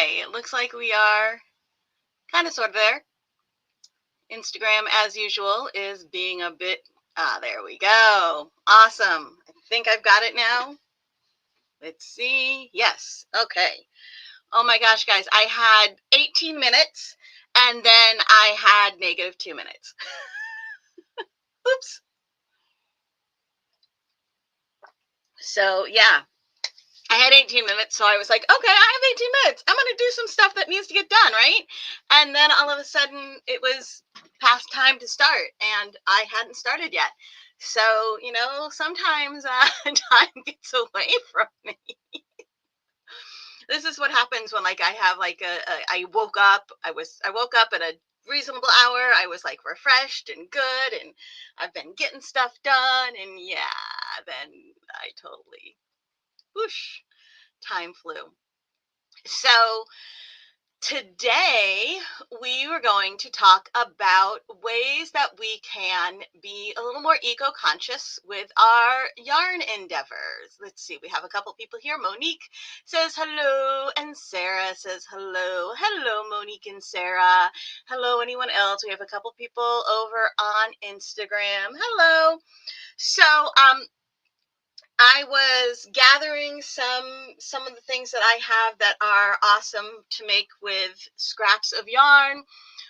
Okay, it looks like we are kind of sort of there. Instagram, as usual, is being a bit, there we go. Awesome. I think I've got it now. Let's see. Yes. Okay. Oh my gosh, guys, I had 18 minutes and then I had -2 minutes. Oops. So, yeah. I had 18 minutes, so I was like, okay, I have 18 minutes. I'm going to do some stuff that needs to get done, right? And then all of a sudden, it was past time to start, and I hadn't started yet. So, sometimes time gets away from me. This is what happens when, like, I have like I woke up. I woke up at a reasonable hour. I was like refreshed and good, and I've been getting stuff done. And yeah, then I totally whoosh. Time flew. So today we were going to talk about ways that we can be a little more eco-conscious with our yarn endeavors. Let's see, we have a couple people here. Monique says hello, and Sarah says hello. Hello, Monique and Sarah. Hello, anyone else? We have a couple people over on Instagram. Hello. So, I was gathering some of the things that I have that are awesome to make with scraps of yarn.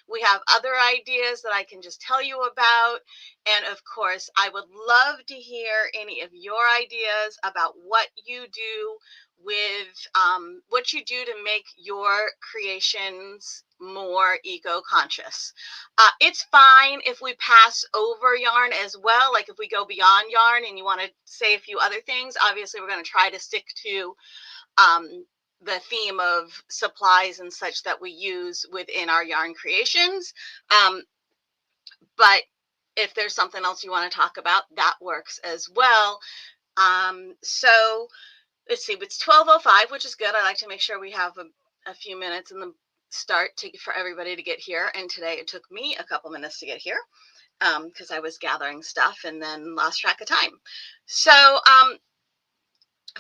We have other ideas that I can just tell you about. And of course, I would love to hear any of your ideas about what you do with what you do to make your creations more eco-conscious. It's fine if we pass over yarn as well, like if we go beyond yarn and you want to say a few other things. Obviously, we're going to try to stick to the theme of supplies and such that we use within our yarn creations. But if there's something else you want to talk about, that works as well. So let's see, it's 12:05, which is good. I like to make sure we have a few minutes in the start for everybody to get here. And today it took me a couple minutes to get here because I was gathering stuff and then lost track of time. So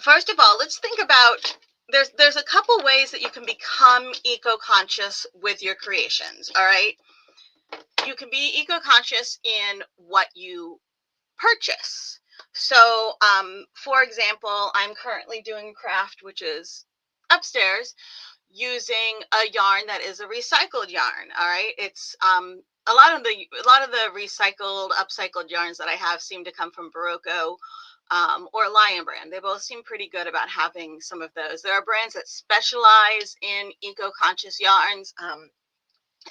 first of all, let's think about, there's a couple ways that you can become eco-conscious with your creations. All right. You can be eco-conscious in what you purchase. So, for example, I'm currently doing craft, which is upstairs, using a yarn that is a recycled yarn. All right, it's a lot of the recycled, upcycled yarns that I have seem to come from Barocco or Lion Brand. They both seem pretty good about having some of those. There are brands that specialize in eco-conscious yarns.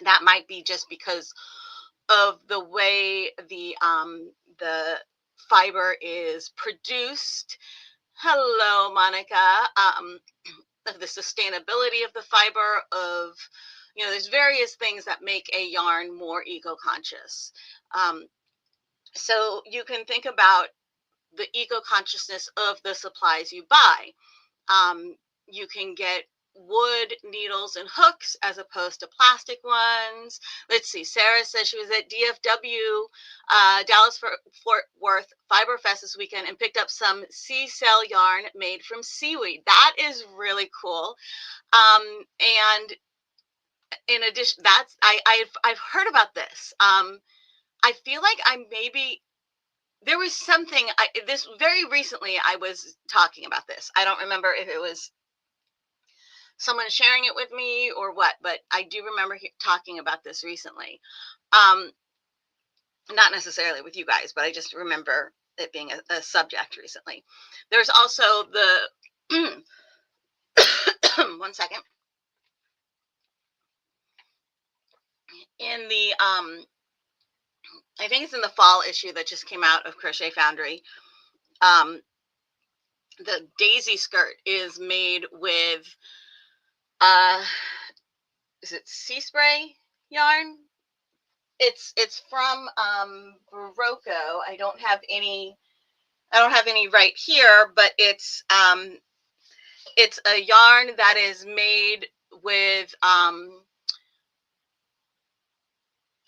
That might be just because of the way the fiber is produced. Hello, Monica. Of the sustainability of the fiber, of, there's various things that make a yarn more eco-conscious. So you can think about the eco-consciousness of the supplies you buy. You can get wood needles and hooks as opposed to plastic ones. Let's see, Sarah says she was at DFW, Dallas Fort Worth Fiber Fest this weekend and picked up some sea cell yarn made from seaweed. That is really cool. And in addition, I've heard about this. I feel like there was something, this very recently I was talking about this. I don't remember if it was someone sharing it with me or what, but I do remember talking about this recently. Not necessarily with you guys, but I just remember it being a subject recently. There's also the, one second. In the, I think it's in the fall issue that just came out of Crochet Foundry. The daisy skirt is made with, is it sea spray yarn? It's from Barocco. I don't have any right here, but it's a yarn that is made with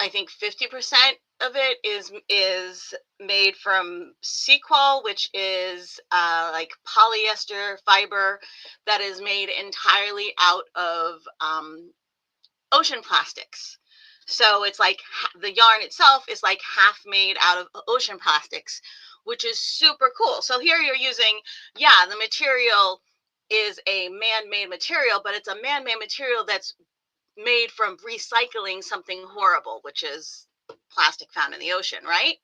I think 50% of it is made from sequal, which is like polyester fiber that is made entirely out of ocean plastics. So it's like the yarn itself is like half made out of ocean plastics, which is super cool. So here you're using, yeah, the material is a man-made material, but it's a man-made material that's made from recycling something horrible, which is plastic found in the ocean, right?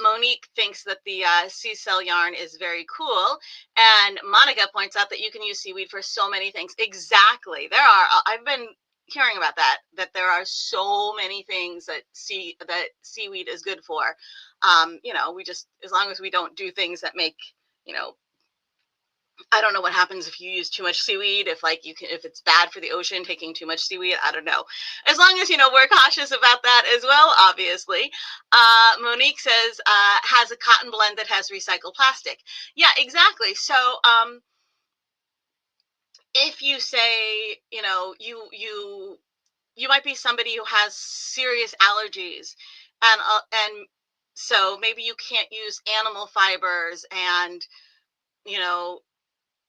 Monique thinks that the seashell yarn is very cool, and Monica points out that you can use seaweed for so many things. Exactly, there are. I've been hearing about that there are so many things that seaweed is good for. You know, we just, as long as we don't do things that make, you know, I don't know what happens if you use too much seaweed, if like you can, if it's bad for the ocean taking too much seaweed, I don't know. As long as, you know, we're cautious about that as well, obviously. Monique says, has a cotton blend that has recycled plastic. Yeah, exactly. So if you say, you know, you might be somebody who has serious allergies, and so maybe you can't use animal fibers, and, you know,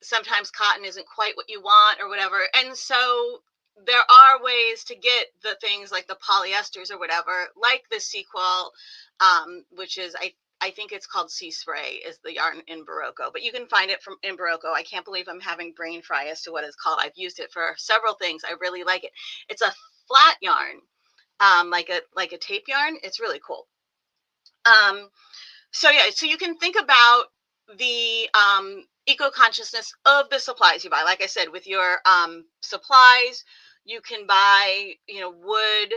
sometimes cotton isn't quite what you want or whatever. And so there are ways to get the things like the polyesters or whatever, like the sequel, which is, I think it's called Sea Spray is the yarn in Barocco, but you can find it from in Barocco. I can't believe I'm having brain fry as to what it's called. I've used it for several things. I really like it. It's a flat yarn, like a tape yarn. It's really cool. So yeah, so you can think about the eco-consciousness of the supplies you buy. Like I said, with your supplies, you can buy, you know, wood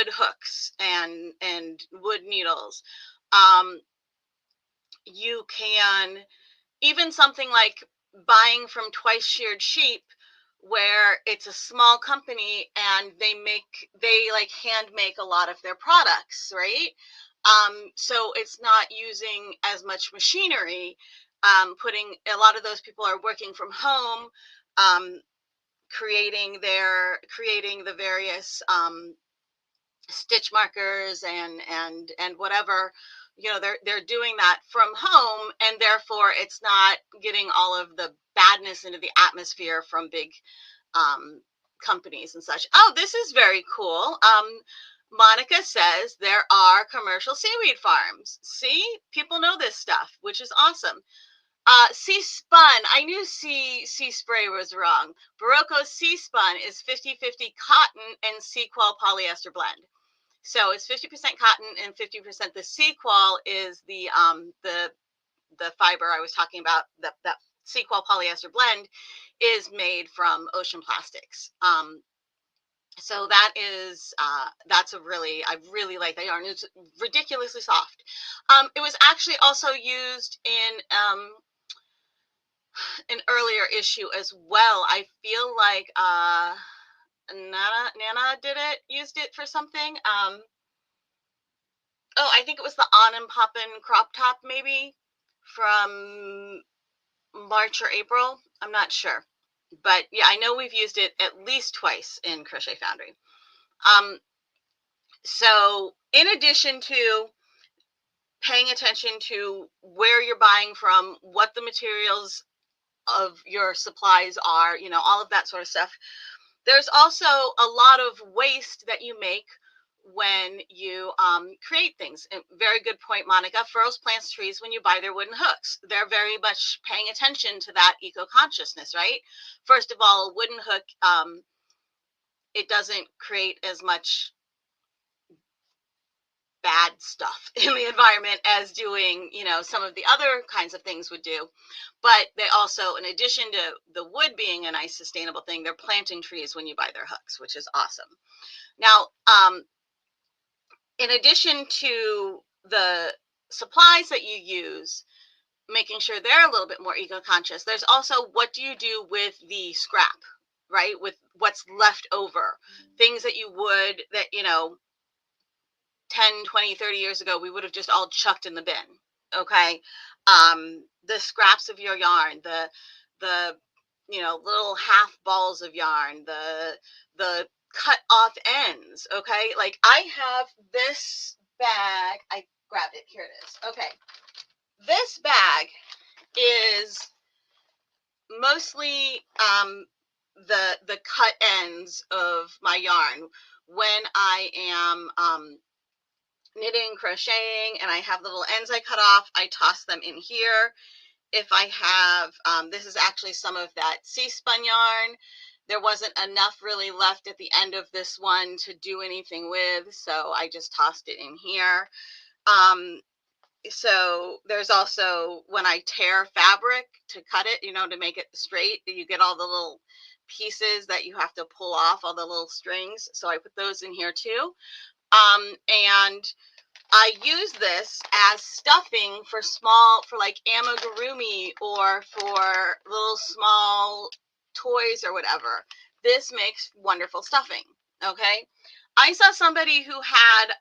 hooks and wood needles. Um, you can even something like buying from Twice Sheared Sheep, where it's a small company and they like hand make a lot of their products, right? So it's not using as much machinery. Putting a lot of those people are working from home, um, creating the various stitch markers and whatever, you know, they're doing that from home, and therefore it's not getting all of the badness into the atmosphere from big companies and such. Oh, this is very cool. Monica says there are commercial seaweed farms. See, people know this stuff, which is awesome. Sea spun. I knew sea spray was wrong. Barocco's sea spun is 50-50 cotton and sequel polyester blend. So it's 50% cotton and 50% the sequel is the fiber I was talking about. That sequel polyester blend is made from ocean plastics. So that is that's a really, I really like that yarn. It's ridiculously soft. It was actually also used in an earlier issue as well. I feel like Nana used it for something. Oh, I think it was the On and Poppin' crop top, maybe from March or April. I'm not sure, but yeah, I know we've used it at least twice in Crochet Foundry. So in addition to paying attention to where you're buying from, what the materials of your supplies are, you know, all of that sort of stuff, there's also a lot of waste that you make when you create things. And very good point, Monica. Furrows, plants, trees, when you buy their wooden hooks, they're very much paying attention to that eco-consciousness, right? First of all, a wooden hook, it doesn't create as much bad stuff in the environment as doing, you know, some of the other kinds of things would do. But they also, in addition to the wood being a nice sustainable thing, they're planting trees when you buy their hooks, which is awesome. Now, in addition to the supplies that you use, making sure they're a little bit more eco-conscious, there's also what do you do with the scrap, right? With what's left over, things that you would, that, you know, 10, 20, 30 years ago, we would have just all chucked in the bin. Okay. The scraps of your yarn, the, you know, little half balls of yarn, the cut off ends, okay? Like I have this bag, I grabbed it, here it is. Okay, this bag is mostly the cut ends of my yarn. When I am knitting, crocheting, and I have the little ends I cut off, I toss them in here. If I have, this is actually some of that sea spun yarn. There wasn't enough really left at the end of this one to do anything with, so I just tossed it in here. So there's also, when I tear fabric to cut it, you know, to make it straight, you get all the little pieces that you have to pull off, all the little strings. So I put those in here too. And I use this as stuffing for like amigurumi or for little small toys or whatever. This makes wonderful stuffing. Okay. I saw somebody who had,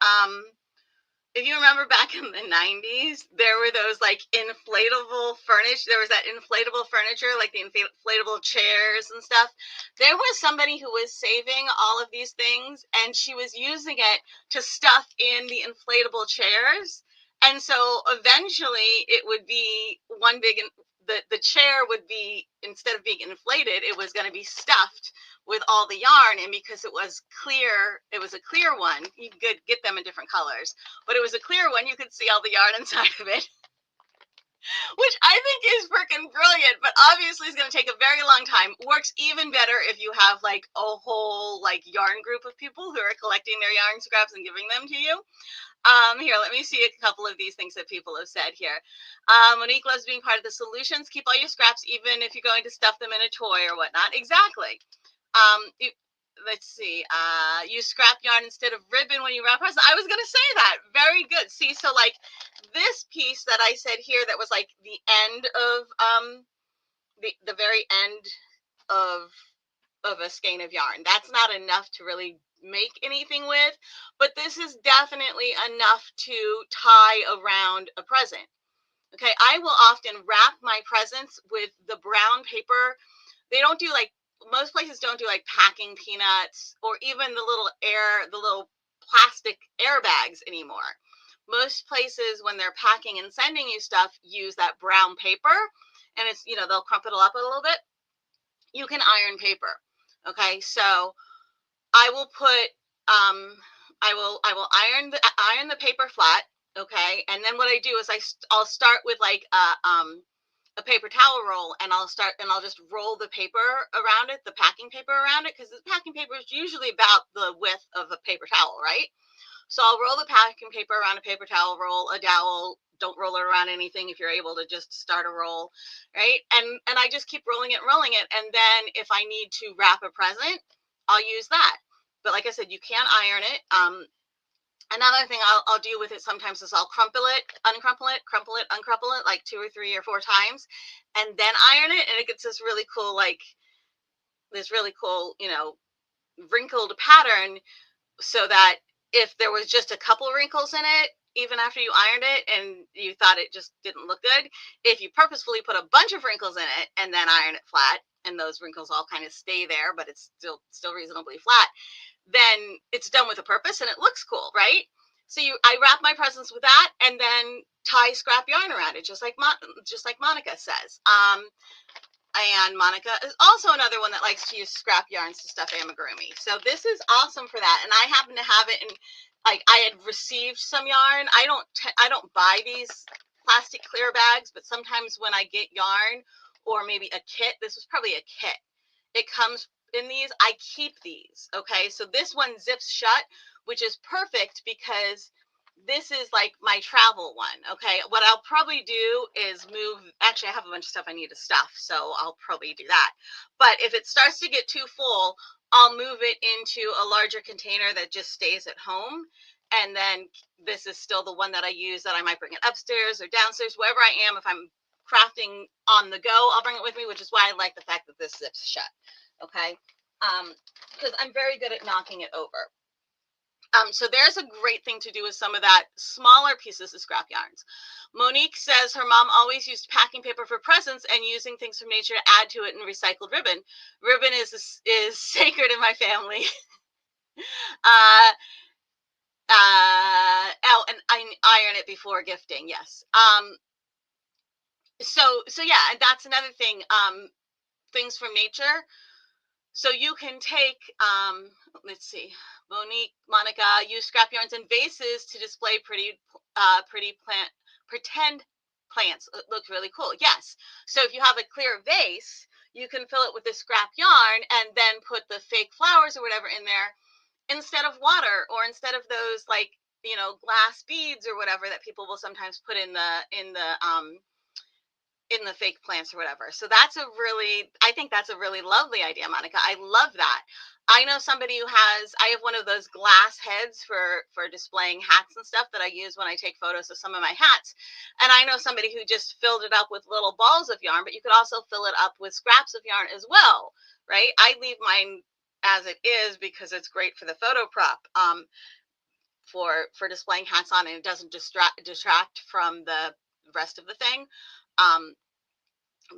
if you remember back in the 90s, there were those like inflatable furniture. There was that inflatable furniture, like the inflatable chairs and stuff. There was somebody who was saving all of these things, and she was using it to stuff in the inflatable chairs. And so eventually it would be one big, the chair would be, instead of being inflated, it was going to be stuffed with all the yarn. And because it was a clear one, you could get them in different colors, but it was a clear one, you could see all the yarn inside of it, which I think is freaking brilliant, but obviously it's going to take a very long time. Works even better if you have like a whole like yarn group of people who are collecting their yarn scraps and giving them to you. Here, let me see a couple of these things that people have said here. Monique loves being part of the solutions. Keep all your scraps, even if you're going to stuff them in a toy or whatnot. Exactly. Let's see. Use scrap yarn instead of ribbon when you wrap presents. I was going to say that. Very good. See, so like this piece that I said here, that was like the end of the very end of a skein of yarn. That's not enough to really make anything with, but this is definitely enough to tie around a present. Okay, I will often wrap my presents with the brown paper. They don't do like, most places don't do like packing peanuts or even the little plastic airbags anymore. Most places, when they're packing and sending you stuff, use that brown paper, and it's, you know, they'll crumple it up a little bit. You can iron paper. Okay, so I will put, I will iron the paper flat. Okay, and then what I do is I'll start with like a paper towel roll, and I'll just roll the paper around it, the packing paper around it, because the packing paper is usually about the width of a paper towel, right? So I'll roll the packing paper around a paper towel, roll a dowel. Don't roll it around anything if you're able to just start a roll, right? And I just keep rolling it, and then if I need to wrap a present, I'll use that. But like I said, you can iron it. Another thing I'll do with it sometimes is I'll crumple it, uncrumple it, crumple it, uncrumple it like 2 or 3 or 4 times, and then iron it, and it gets this really cool, like this really cool, you know, wrinkled pattern, so that if there was just a couple wrinkles in it, even after you ironed it and you thought it just didn't look good, if you purposefully put a bunch of wrinkles in it and then iron it flat, and those wrinkles all kind of stay there, but it's still reasonably flat, then it's done with a purpose and it looks cool, right? So I wrap my presents with that, and then tie scrap yarn around it, just like Monica says. And Monica is also another one that likes to use scrap yarns to stuff amigurumi. So this is awesome for that. And I happen to have it in, like, I had received some yarn. I don't buy these plastic clear bags, but sometimes when I get yarn, or maybe a kit, this was probably a kit, it comes in these, I keep these. Okay, so this one zips shut, which is perfect because this is like my travel one. Okay, what I'll probably do is actually I have a bunch of stuff I need to stuff, so I'll probably do that. But if it starts to get too full, I'll move it into a larger container that just stays at home. And then this is still the one that I use, that I might bring it upstairs or downstairs, wherever I am. If I'm crafting on the go, I'll bring it with me, which is why I like the fact that this zips shut. Okay, because I'm very good at knocking it over. So there's a great thing to do with some of that smaller pieces of scrap yarns. Monique says her mom always used packing paper for presents and using things from nature to add to it, and recycled ribbon. Ribbon is sacred in my family. uh, oh, and I iron it before gifting. Yes. So yeah, and that's another thing. Things from nature. So you can take, let's see, Monica, use scrap yarns and vases to display pretty pretend plants. It looks really cool. Yes. So if you have a clear vase, you can fill it with the scrap yarn and then put the fake flowers or whatever in there instead of water, or instead of those, like, glass beads or whatever that people will sometimes put in the fake plants or whatever. So I think that's a really lovely idea, Monica. I love that. I know somebody I have one of those glass heads for displaying hats and stuff that I use when I take photos of some of my hats. And I know somebody who just filled it up with little balls of yarn, but you could also fill it up with scraps of yarn as well, right? I leave mine as it is because it's great for the photo prop, for displaying hats on, and it doesn't detract from the rest of the thing. Um,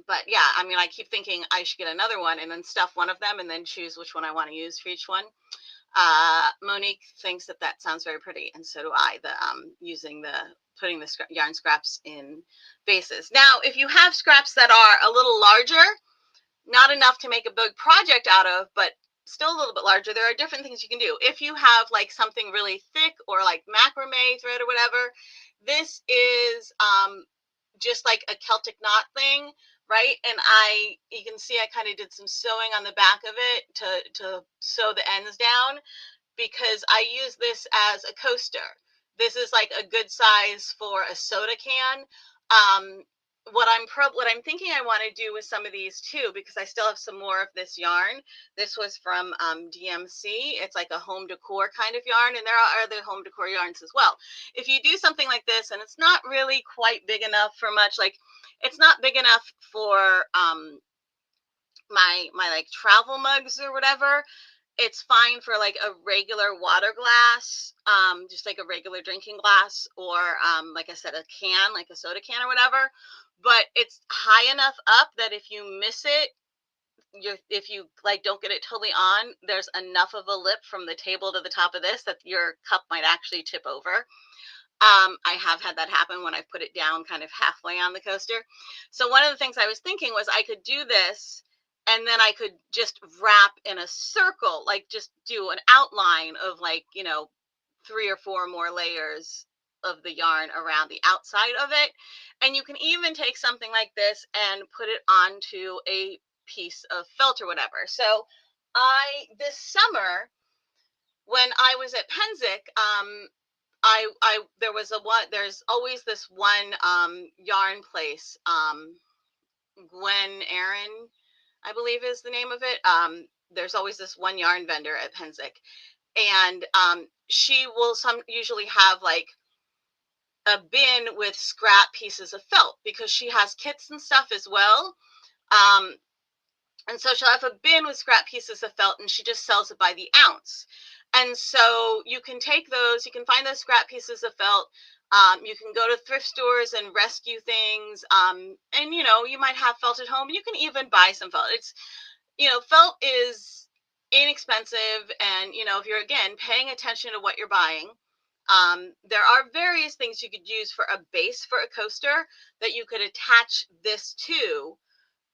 but yeah, I mean, I keep thinking I should get another one and then stuff one of them and then choose which one I want to use for each one. Monique thinks that sounds very pretty, and so do I. Putting the yarn scraps in vases. Now, if you have scraps that are a little larger, not enough to make a big project out of, but still a little bit larger, there are different things you can do. If you have like something really thick, or like macrame thread or whatever, this is just like a Celtic knot thing, right? And you can see I kind of did some sewing on the back of it to sew the ends down, because I use this as a coaster. This is like a good size for a soda can. Um, what I'm thinking I want to do with some of these too, because I still have some more of this yarn. This was from DMC. It's like a home decor kind of yarn, and there are other home decor yarns as well. If you do something like this and it's not really quite big enough for much, like it's not big enough for my like travel mugs or whatever, it's fine for like a regular water glass, just like a regular drinking glass, or like I said, a can, like a soda can or whatever. But it's high enough up that if you miss it, if you like don't get it totally on, there's enough of a lip from the table to the top of this that your cup might actually tip over. I have had that happen when I put it down kind of halfway on the coaster. So one of the things I was thinking was I could do this, and then I could just wrap in a circle, like just do an outline of, like, 3 or 4 more layers of the yarn around the outside of it. And you can even take something like this and put it onto a piece of felt or whatever. So this summer, when I was at Penzic, there's always this one yarn place, Gwen Aaron, I believe is the name of it. There's always this one yarn vendor at Penzic, and she will usually have like a bin with scrap pieces of felt, because she has kits and stuff as well. And so she'll have a bin with scrap pieces of felt, and she just sells it by the ounce. And so you can take those, you can find those scrap pieces of felt. You can go to thrift stores and rescue things. And, you might have felt at home. You can even buy some felt. Felt is inexpensive. And, if you're, again, paying attention to what you're buying, there are various things you could use for a base for a coaster that you could attach this to.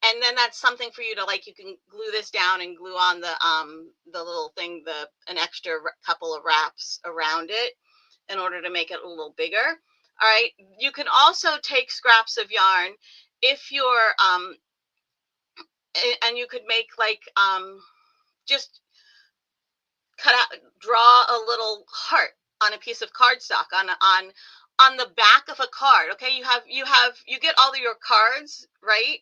And then that's something for you to, like, you can glue this down and glue on the little thing, an extra couple of wraps around it in order to make it a little bigger. All right. You can also take scraps of yarn if you're and you could make like just draw a little heart on a piece of cardstock on the back of a card. Okay, you get all of your cards, right?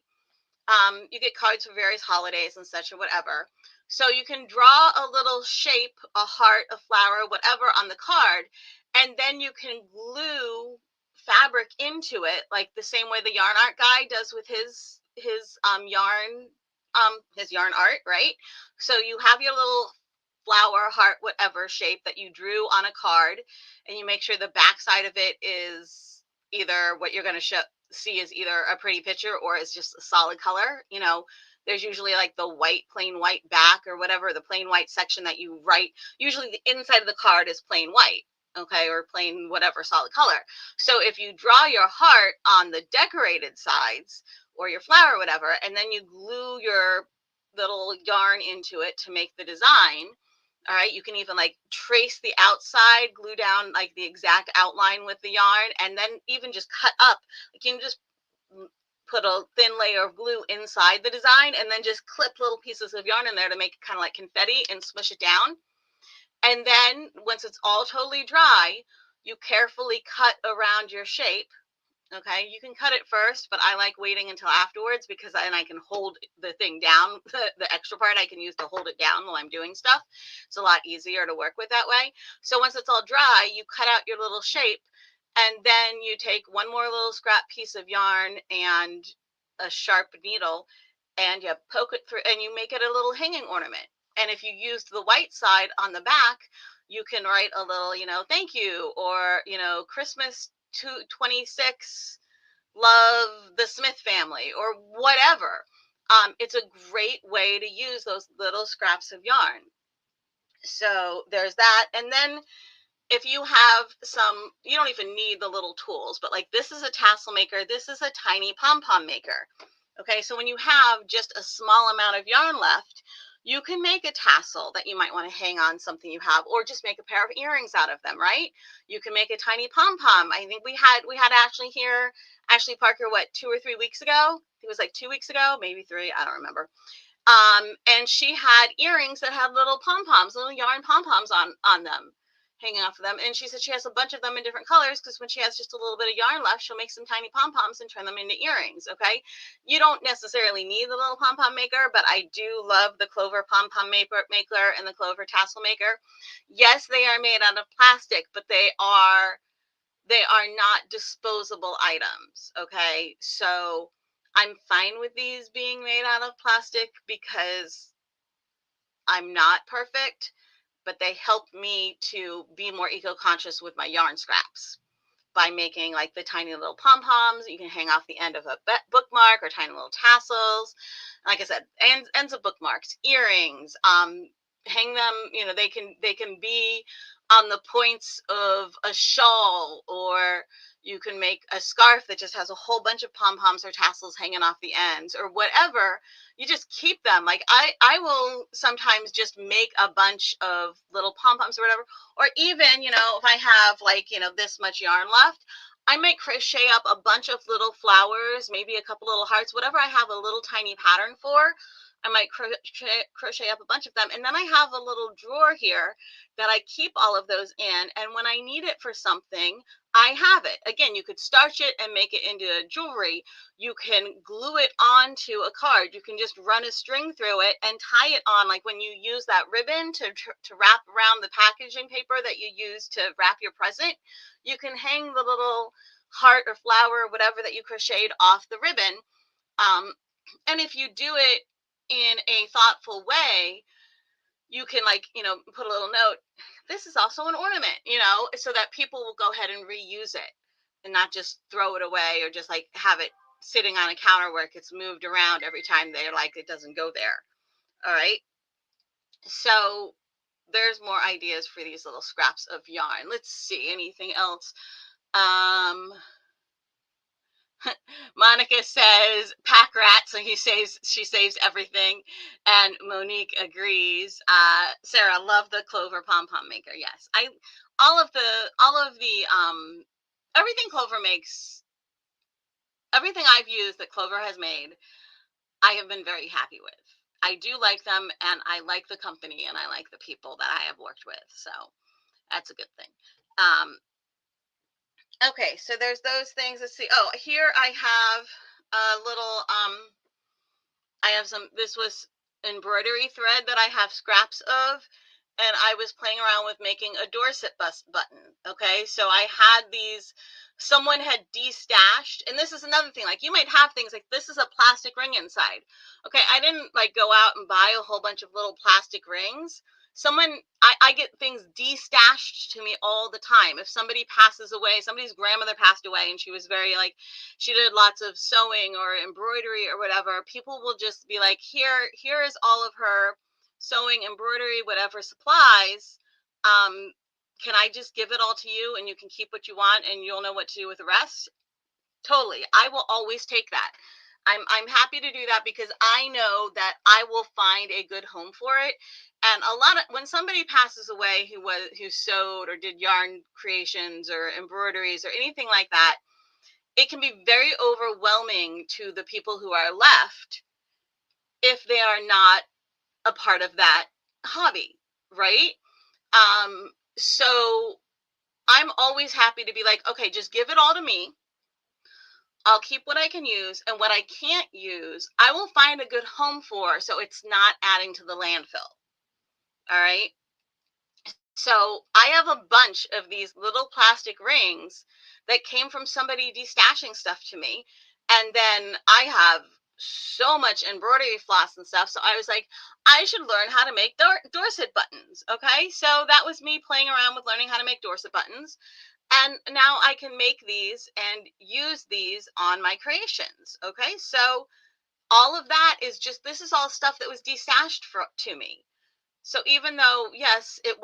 You get cards for various holidays and such or whatever. So you can draw a little shape, a heart, a flower, whatever on the card, and then you can glue fabric into it, like the same way the yarn art guy does with his yarn art, right? So you have your little flower, heart, whatever shape that you drew on a card, and you make sure the back side of it is either what you're going to see as either a pretty picture or as just a solid color. You know, there's usually like the white, plain white back or whatever, the plain white section that you write. Usually the inside of the card is plain white, okay, or plain whatever solid color. So if you draw your heart on the decorated sides or your flower or whatever, and then you glue your little yarn into it to make the design, all right, you can even like trace the outside, glue down like the exact outline with the yarn, and then even just cut up. You can just put a thin layer of glue inside the design and then just clip little pieces of yarn in there to make it kind of like confetti and smush it down. And then once it's all totally dry, you carefully cut around your shape. Okay, you can cut it first, but I like waiting until afterwards because then I can hold the thing down. The extra part I can use to hold it down while I'm doing stuff. It's a lot easier to work with that way. So once it's all dry, you cut out your little shape, and then you take one more little scrap piece of yarn and a sharp needle, and you poke it through, and you make it a little hanging ornament. And if you use the white side on the back, you can write a little, you know, thank you, or, you know, Christmas 26, love the Smith family, or whatever. It's a great way to use those little scraps of yarn. So there's that. And then if you have some, you don't even need the little tools, but like this is a tassel maker, this is a tiny pom-pom maker. Okay, so when you have just a small amount of yarn left, you can make a tassel that you might want to hang on something you have, or just make a pair of earrings out of them, right? You can make a tiny pom-pom. I think we had Ashley here, Ashley Parker, what, 2 or 3 weeks ago? It was like 2 weeks ago, maybe 3, I don't remember. And she had earrings that had little pom-poms, little yarn pom-poms on them, hanging off of them. And she said she has a bunch of them in different colors because when she has just a little bit of yarn left, she'll make some tiny pom-poms and turn them into earrings. Okay, you don't necessarily need the little pom-pom maker, but I do love the Clover pom-pom maker and the Clover tassel maker. Yes, they are made out of plastic, but they are not disposable items. Okay, so I'm fine with these being made out of plastic because I'm not perfect, but they help me to be more eco-conscious with my yarn scraps by making like the tiny little pom-poms you can hang off the end of a bookmark, or tiny little tassels. Like I said, ends of bookmarks, earrings, hang them, you know, they can be on the points of a shawl, or you can make a scarf that just has a whole bunch of pom-poms or tassels hanging off the ends, or whatever. You just keep them. Like I will sometimes just make a bunch of little pom-poms or whatever, or even, you know, if I have like, you know, this much yarn left, I might crochet up a bunch of little flowers, maybe a couple little hearts, whatever I have a little tiny pattern for. I might crochet up a bunch of them. And then I have a little drawer here that I keep all of those in. And when I need it for something, I have it. Again, you could starch it and make it into jewelry. You can glue it onto a card. You can just run a string through it and tie it on. Like when you use that ribbon to wrap around the packaging paper that you use to wrap your present, you can hang the little heart or flower or whatever that you crocheted off the ribbon. And if you do it in a thoughtful way, you can, like, you know, put a little note, this is also an ornament, you know, so that people will go ahead and reuse it and not just throw it away, or just like have it sitting on a counter where it gets moved around every time they're like, it doesn't go there. All right. So there's more ideas for these little scraps of yarn. Let's see, anything else? Monica says pack rat, so she saves everything, and Monique agrees. Sarah, love the Clover pom pom maker. Yes, all of the everything Clover makes, everything I've used that Clover has made, I have been very happy with. I do like them, and I like the company, and I like the people that I have worked with, so that's a good thing. Okay, so there's those things. Let's see. Oh, here I have a little, I have some, this was embroidery thread that I have scraps of, and I was playing around with making a Dorset button. Okay, so I had these, someone had destashed, and this is another thing, like you might have things like this is a plastic ring inside. Okay, I didn't like go out and buy a whole bunch of little plastic rings. I get things destashed to me all the time. If somebody passes away, somebody's grandmother passed away and she was very like, she did lots of sewing or embroidery or whatever, people will just be like, here is all of her sewing, embroidery, whatever supplies. Can I just give it all to you and you can keep what you want and you'll know what to do with the rest? Totally. I will always take that. I'm happy to do that because I know that I will find a good home for it. And a lot of when somebody passes away who sewed or did yarn creations or embroideries or anything like that, it can be very overwhelming to the people who are left if they are not a part of that hobby, right? So I'm always happy to be like, okay, just give it all to me. I'll keep what I can use, and what I can't use, I will find a good home for so it's not adding to the landfill. All right. So I have a bunch of these little plastic rings that came from somebody destashing stuff to me. And then I have so much embroidery floss and stuff. So I was like, I should learn how to make Dorset buttons. Okay. So that was me playing around with learning how to make Dorset buttons. And now I can make these and use these on my creations. Okay. So all of that is just, this is all stuff that was destashed to me. So even though, yes, it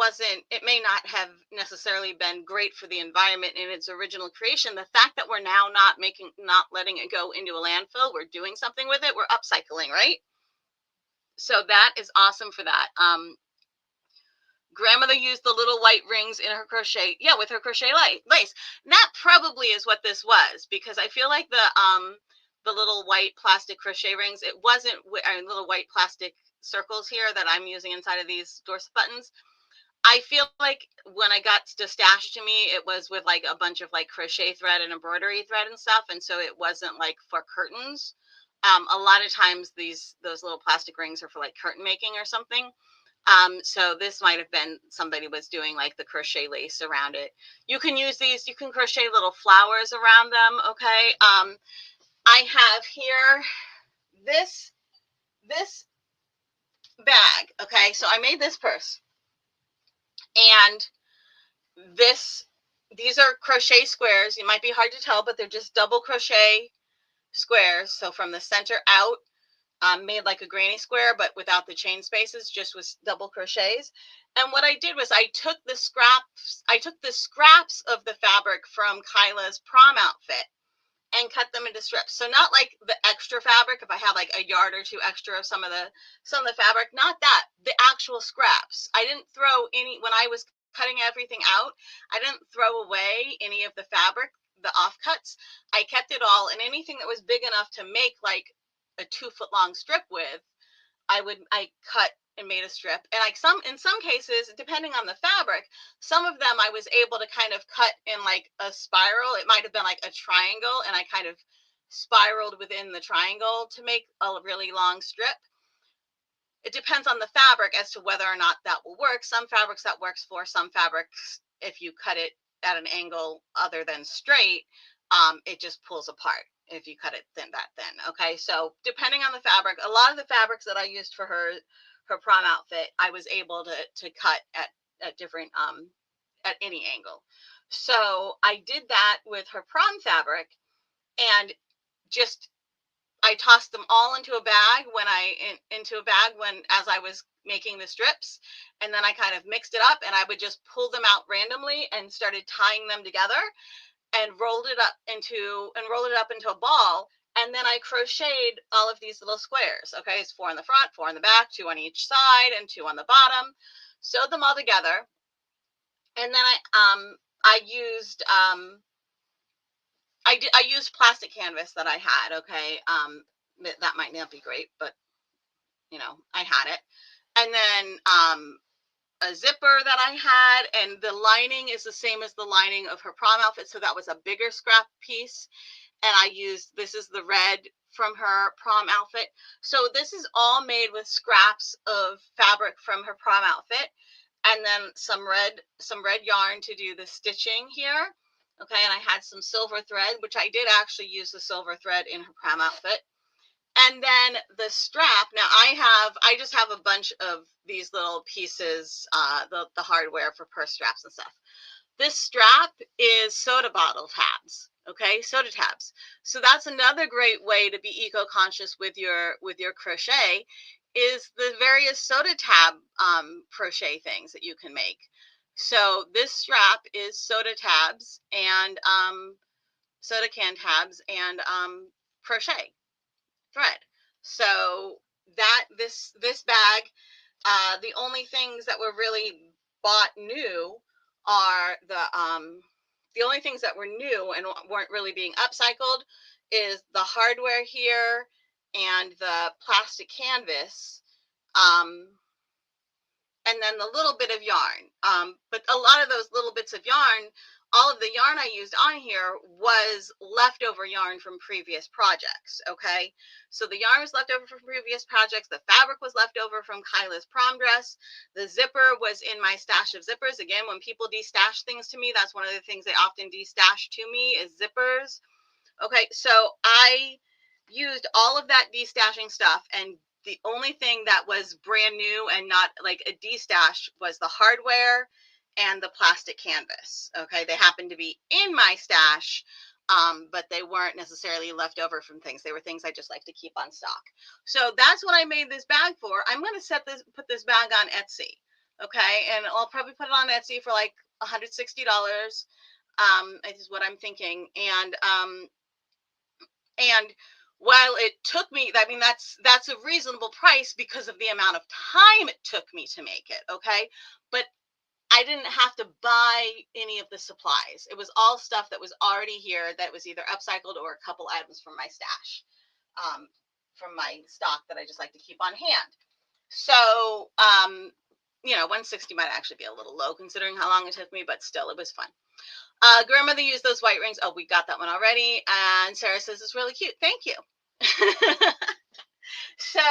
may not have necessarily been great for the environment in its original creation, the fact that we're now not letting it go into a landfill, we're doing something with it, we're upcycling, right? So that is awesome for that. Grandmother used the little white rings in her crochet. Yeah, with her crochet lace. And that probably is what this was, because I feel like the little white plastic crochet rings, it wasn't little white plastic circles here that I'm using inside of these Dorset buttons. I feel like when I got stashed to me, it was with like a bunch of like crochet thread and embroidery thread and stuff. And so it wasn't like for curtains. A lot of times those little plastic rings are for like curtain making or something. So this might have been somebody was doing like the crochet lace around it. You can use these, you can crochet little flowers around them. Okay. I have here this bag. Okay. So I made this purse, and these are crochet squares. It might be hard to tell, but they're just double crochet squares. So from the center out, made like a granny square, but without the chain spaces, just with double crochets. And what I did was I took the scraps of the fabric from Kyla's prom outfit and cut them into strips. So not like the extra fabric, if I have like a yard or two extra of some of the fabric, not that, the actual scraps. I didn't throw any, when I was cutting everything out, I didn't throw away any of the fabric, the offcuts. I kept it all, and anything that was big enough to make like a 2-foot long strip with, I cut and made a strip. And like in some cases, depending on the fabric, some of them I was able to kind of cut in like a spiral. It might have been like a triangle, and I kind of spiraled within the triangle to make a really long strip. It depends on the fabric as to whether or not that will work. Some fabrics that works for, some fabrics, if you cut it at an angle other than straight, it just pulls apart if you cut it that thin. Okay, so depending on the fabric, a lot of the fabrics that I used for her prom outfit, I was able to cut at different at any angle. So I did that with her prom fabric, and just I tossed them all into a bag as I was making the strips, and then I kind of mixed it up, and I would just pull them out randomly and started tying them together and rolled it up into a ball. And then I crocheted all of these little squares. Okay, it's 4 in the front, 4 in the back, 2 on each side, and 2 on the bottom. Sewed them all together, and then I used I used plastic canvas that I had. Okay, that might not be great, but I had it. And then a zipper that I had, and the lining is the same as the lining of her prom outfit, so that was a bigger scrap piece. And this is the red from her prom outfit. So this is all made with scraps of fabric from her prom outfit, and then some red yarn to do the stitching here. Okay, and I had some silver thread, which I did actually use the silver thread in her prom outfit. And then the strap, now I just have a bunch of these little pieces, the hardware for purse straps and stuff. This strap is soda bottle tabs, okay? Soda tabs. So that's another great way to be eco-conscious with your crochet, is the various soda tab crochet things that you can make. So this strap is soda tabs and soda can tabs and crochet thread. So that this bag, the only things that were really bought new are the only things that were new and weren't really being upcycled is the hardware here and the plastic canvas. Um, and then the little bit of yarn. But a lot of those little bits of yarn, all of the yarn I used on here was leftover yarn from previous projects, okay? So the yarn was left over from previous projects. The fabric was left over from Kyla's prom dress. The zipper was in my stash of zippers. Again, when people destash things to me, that's one of the things they often destash to me is zippers. Okay, so I used all of that destashing stuff, and the only thing that was brand new and not like a destash was the hardware and the plastic canvas. Okay, they happened to be in my stash, but they weren't necessarily left over from things. They were things I just like to keep on stock. So that's what I made this bag for. I'm going to put this bag on Etsy. Okay, and I'll probably put it on Etsy for like $160. Is what I'm thinking, and while it took me, I mean, that's a reasonable price because of the amount of time it took me to make it, okay? But I didn't have to buy any of the supplies. It was all stuff that was already here that was either upcycled or a couple items from my stash, from my stock that I just like to keep on hand. So, 160 might actually be a little low considering how long it took me, but still, it was fun. Grandmother used those white rings. Oh, we got that one already. And Sarah says it's really cute. Thank you. So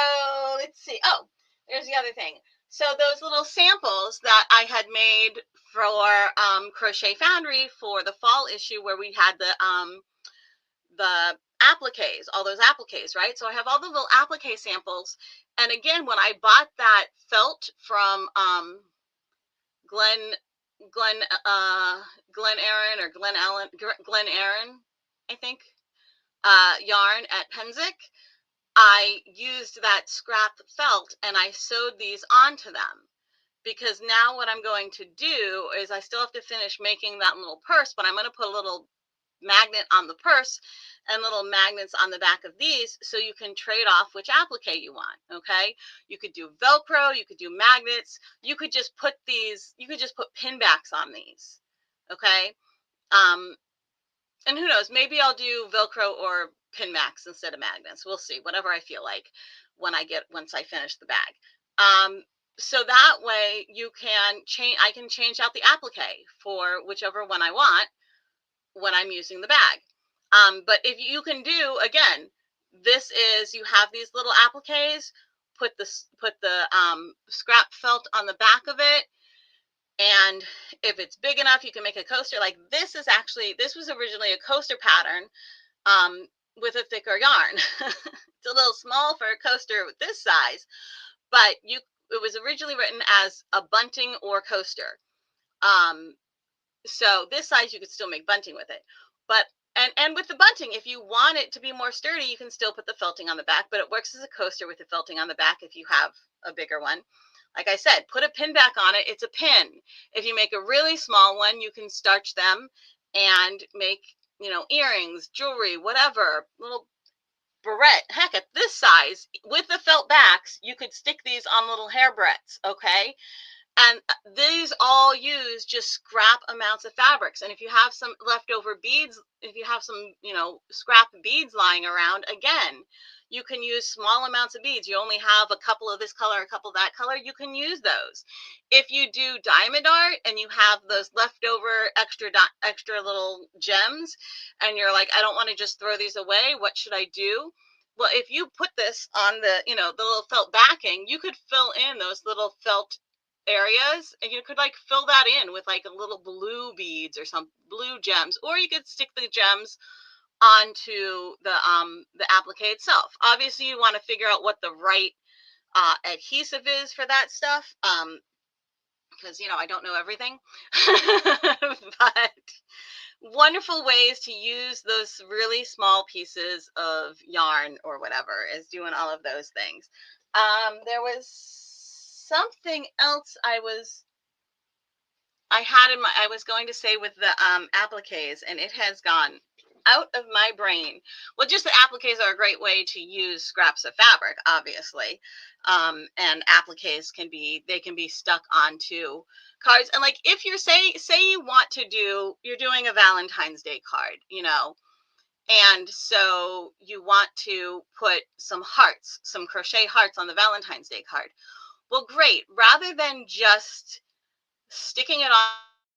let's see. Oh, there's the other thing. So those little samples that I had made for Crochet Foundry for the fall issue, where we had the appliques, all those appliques, right? So I have all the little applique samples. And again, when I bought that felt from Glen Aaron or Glen Aaron, I think, yarn at Penzic, I used that scrap felt and I sewed these onto them, because now what I'm going to do is I still have to finish making that little purse, but I'm going to put a little magnet on the purse and little magnets on the back of these so you can trade off which applique you want. Okay, you could do Velcro, you could do magnets, you could just put pin backs on these. Okay, and who knows, maybe I'll do Velcro or pin backs instead of magnets. We'll see, whatever I feel like once I finish the bag. So that way you can I can change out the applique for whichever one I want when I'm using the bag. But if you can do, again, this is, you have these little appliques, put the scrap felt on the back of it, and if it's big enough, you can make a coaster. Like this was originally a coaster pattern with a thicker yarn. It's a little small for a coaster with this size, but it was originally written as a bunting or coaster. So this size, you could still make bunting with it. But, and with the bunting, if you want it to be more sturdy, you can still put the felting on the back, but it works as a coaster with the felting on the back if you have a bigger one. Like I said, put a pin back on it. It's a pin. If you make a really small one, you can starch them and make, earrings, jewelry, whatever, little barrette. Heck, at this size, with the felt backs, you could stick these on little hair barrettes, okay? And these all use just scrap amounts of fabrics. And if you have some leftover beads, if you have some, scrap beads lying around, again, you can use small amounts of beads. You only have a couple of this color, a couple of that color, you can use those. If you do diamond art and you have those leftover extra little gems and you're like, I don't want to just throw these away, what should I do? Well, if you put this on the, the little felt backing, you could fill in those little felt areas, and you could like fill that in with like a little blue beads or some blue gems, or you could stick the gems onto the applique itself. Obviously, you want to figure out what the right adhesive is for that stuff, because I don't know everything. But wonderful ways to use those really small pieces of yarn or whatever is doing all of those things. There was something else I was going to say with the appliques, and it has gone out of my brain. Well, just the appliques are a great way to use scraps of fabric, obviously. And appliques they can be stuck onto cards. And like if you're say you're doing a Valentine's Day card, and so you want to put some crochet hearts on the Valentine's Day card. Well, great. Rather than just sticking it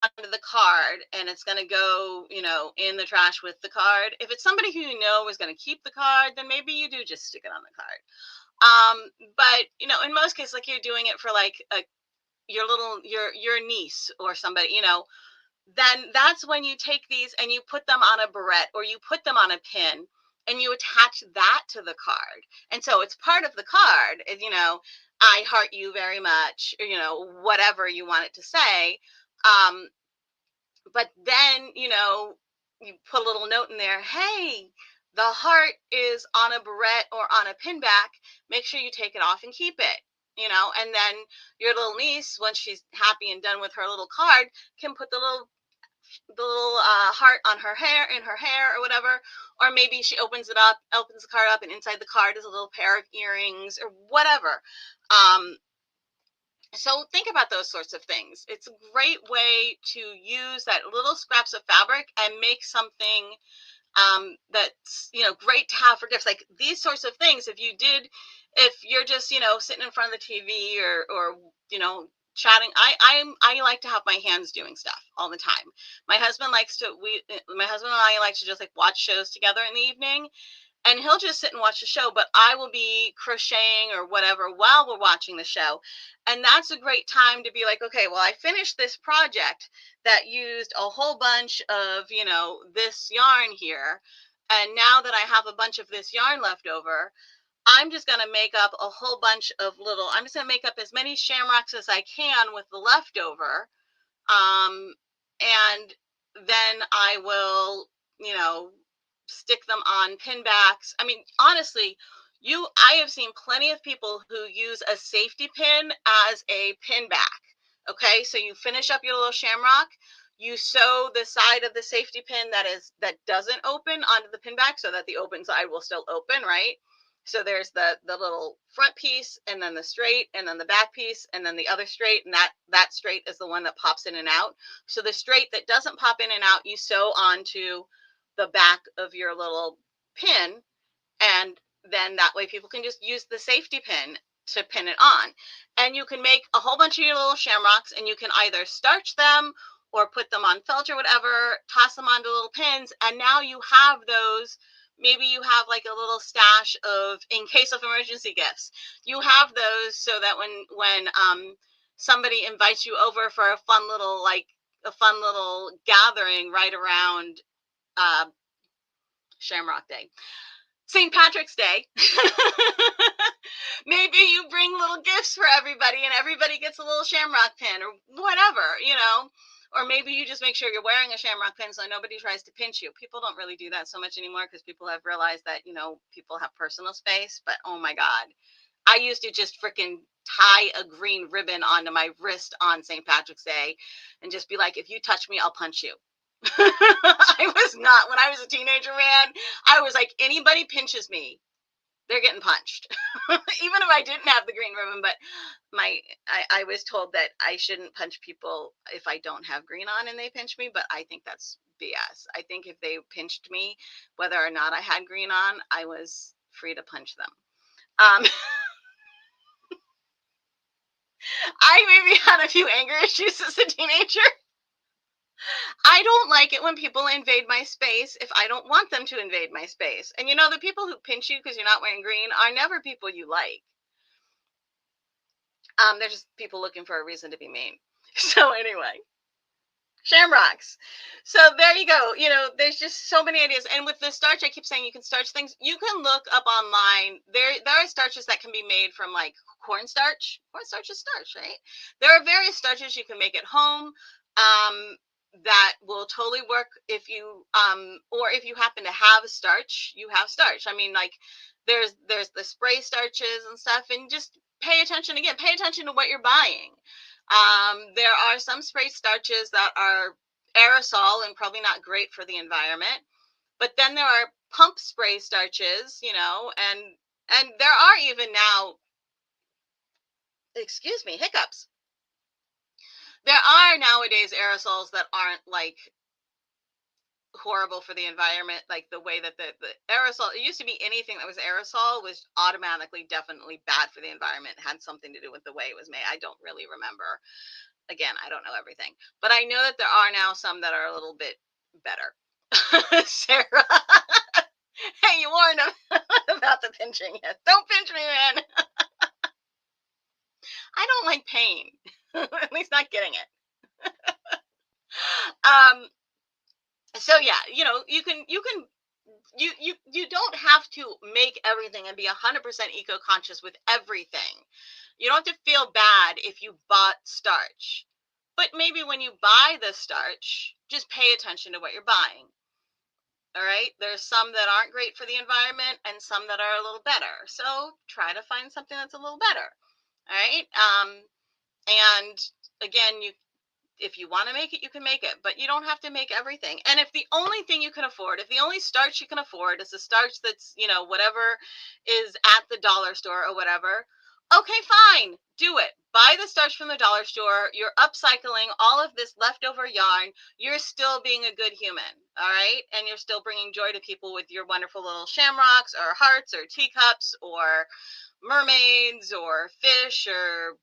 onto the card and it's going to go, in the trash with the card. If it's somebody who is going to keep the card, then maybe you do just stick it on the card. But in most cases, like you're doing it for like your niece or somebody, then that's when you take these and you put them on a barrette or you put them on a pin and you attach that to the card. And so it's part of the card, I heart you very much, or, whatever you want it to say. Um, but then, you put a little note in there, hey, the heart is on a barrette or on a pin back. Make sure you take it off and keep it. And then your little niece, once she's happy and done with her little card, can put the little heart on her hair, in her hair or whatever. Or maybe she opens the card up, and inside the card is a little pair of earrings or whatever. So think about those sorts of things. It's a great way to use that little scraps of fabric and make something that's great to have for gifts. Like these sorts of things, if you're just sitting in front of the TV or chatting. I like to have my hands doing stuff all the time. My husband and I like to just like watch shows together in the evening, and he'll just sit and watch the show, but I will be crocheting or whatever while we're watching the show. And that's a great time to be like, okay, well, I finished this project that used a whole bunch of, this yarn here. And now that I have a bunch of this yarn left over, I'm just going to make up I'm just going to make up as many shamrocks as I can with the leftover. And then I will, stick them on pin backs. I mean, honestly, I have seen plenty of people who use a safety pin as a pin back. Okay, so you finish up your little shamrock, you sew the side of the safety pin that doesn't open onto the pin back so that the open side will still open, right? So there's the little front piece, and then the straight, and then the back piece, and then the other straight, and that straight is the one that pops in and out. So the straight that doesn't pop in and out, you sew onto the back of your little pin, and then that way people can just use the safety pin to pin it on. And you can make a whole bunch of your little shamrocks, and you can either starch them or put them on felt or whatever, toss them onto little pins, and now you have those. Maybe you have like a little stash of, in case of emergency gifts, you have those so that when somebody invites you over for a fun little gathering right around Shamrock Day, St. Patrick's Day, maybe you bring little gifts for everybody and everybody gets a little shamrock pin or whatever, or maybe you just make sure you're wearing a shamrock pin so nobody tries to pinch you. People don't really do that so much anymore because people have realized that, people have personal space, but oh my God, I used to just freaking tie a green ribbon onto my wrist on St. Patrick's Day and just be like, if you touch me, I'll punch you. When I was a teenager, man, I was like, anybody pinches me, they're getting punched. Even if I didn't have the green ribbon, but I was told that I shouldn't punch people if I don't have green on and they pinch me, but I think that's BS. I think if they pinched me, whether or not I had green on, I was free to punch them. I maybe had a few anger issues as a teenager. I don't like it when people invade my space if I don't want them to invade my space. And the people who pinch you because you're not wearing green are never people you like. They're just people looking for a reason to be mean. So anyway, Shamrocks. So there you go. There's just so many ideas. And with the starch, I keep saying you can starch things. You can look up online. There are starches that can be made from like cornstarch. Cornstarch is starch, right? There are various starches you can make at home. That will totally work if you or if you happen to have starch, you have starch. I mean, like there's the spray starches and stuff, and just pay attention again. Pay attention to what you're buying. There are some spray starches that are aerosol and probably not great for the environment. But then there are pump spray starches, and there are even now, excuse me, hiccups. There are nowadays aerosols that aren't like horrible for the environment, like the way that the aerosol, it used to be anything that was aerosol was automatically definitely bad for the environment. It had something to do with the way it was made. I don't really remember. Again, I don't know everything, but I know that there are now some that are a little bit better. Sarah, hey, you warned him about the pinching. Yes. Don't pinch me, man. I don't like pain. At least not getting it. um. So yeah, you don't have to make everything and be 100% eco-conscious with everything. You don't have to feel bad if you bought starch. But maybe when you buy the starch, just pay attention to what you're buying. All right. There's some that aren't great for the environment and some that are a little better. So try to find something that's a little better. All right. And again, if you want to make it, you can make it, but you don't have to make everything. And if the only thing you can afford, if the only starch you can afford is a starch that's, whatever is at the dollar store or whatever, okay, fine, do it. Buy the starch from the dollar store. You're upcycling all of this leftover yarn. You're still being a good human, all right? And you're still bringing joy to people with your wonderful little shamrocks or hearts or teacups or mermaids or fish or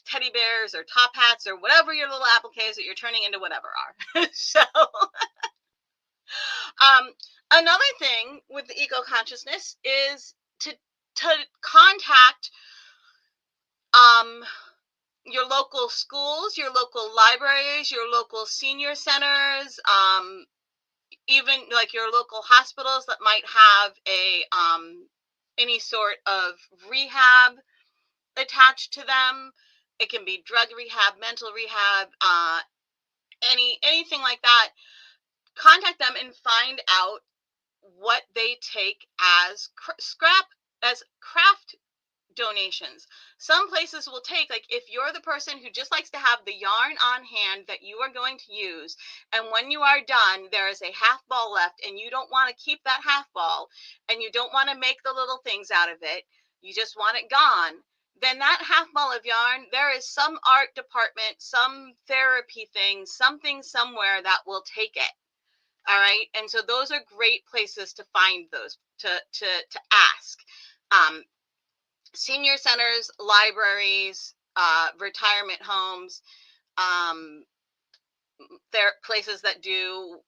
teddy bears or top hats or whatever your little appliques that you're turning into whatever are. So another thing with the eco-consciousness is to contact your local schools, your local libraries, your local senior centers, even like your local hospitals that might have a any sort of rehab attached to them. It can be drug rehab, mental rehab, anything like that. Contact them and find out what they take as as craft donations. Some places will take, like, if you're the person who just likes to have the yarn on hand that you are going to use, and when you are done, there is a half ball left, and you don't want to keep that half ball, and you don't want to make the little things out of it, you just want it gone, then that half ball of yarn, there is some art department, some therapy thing, something somewhere that will take it. All right. And so those are great places to find those, to ask. Senior centers, libraries, retirement homes, there are places that do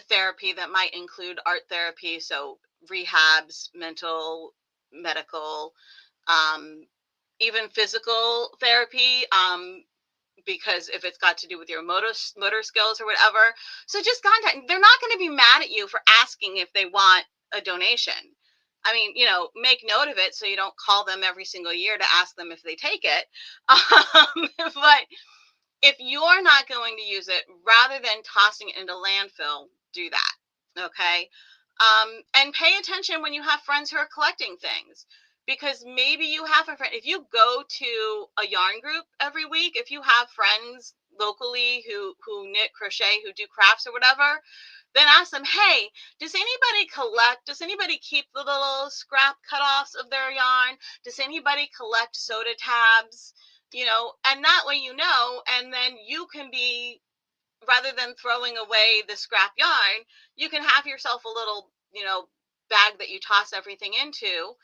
therapy that might include art therapy, so rehabs, mental, medical, even physical therapy, because if it's got to do with your motor skills or whatever. So just contact. They're not going to be mad at you for asking if they want a donation. I mean, make note of it so you don't call them every single year to ask them if they take it. But if you're not going to use it, rather than tossing it into landfill, do that. Okay. And pay attention when you have friends who are collecting things, because maybe you have a friend. If you go to a yarn group every week, if you have friends locally who knit, crochet, who do crafts or whatever, then ask them, hey, does anybody collect? Does anybody keep the little scrap cutoffs of their yarn? Does anybody collect soda tabs? And that way, and then you can be, rather than throwing away the scrap yarn, you can have yourself a little, bag that you toss everything into.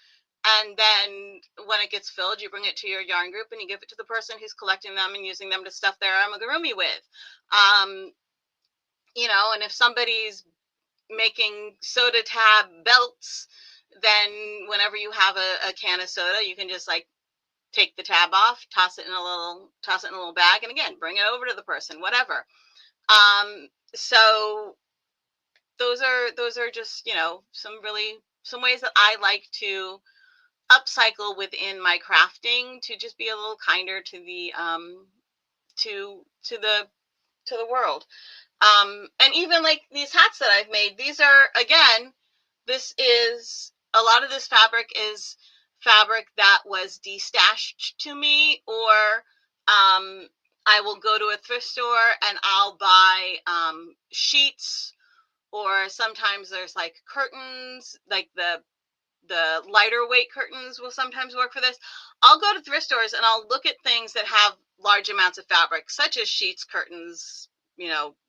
And then when it gets filled, you bring it to your yarn group and you give it to the person who's collecting them and using them to stuff their amigurumi with. And if somebody's making soda tab belts, then whenever you have a can of soda, you can just like take the tab off, toss it in a little bag, and again, bring it over to the person, whatever. So those are just, some ways that I like to upcycle within my crafting to just be a little kinder to the to the world. And even like these hats that I've made, these are, again, this is, a lot of this fabric is fabric that was destashed to me, or I will go to a thrift store and I'll buy sheets, or sometimes there's like curtains, like the lighter weight curtains will sometimes work for this. I'll go to thrift stores and I'll look at things that have large amounts of fabric, such as sheets, curtains,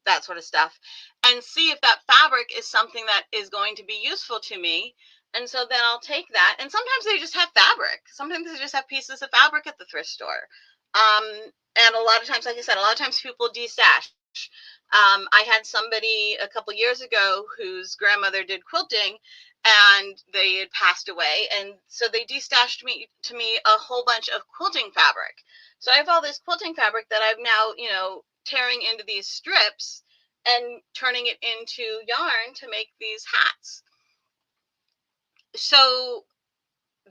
that sort of stuff, and see if that fabric is something that is going to be useful to me. And so then I'll take that. And sometimes they just have fabric. Sometimes they just have pieces of fabric at the thrift store. And a lot of times, like I said, a lot of times people destash. I had somebody a couple years ago whose grandmother did quilting, and they had passed away, and so they destashed to me a whole bunch of quilting fabric. So I have all this quilting fabric that I'm now, tearing into these strips and turning it into yarn to make these hats. So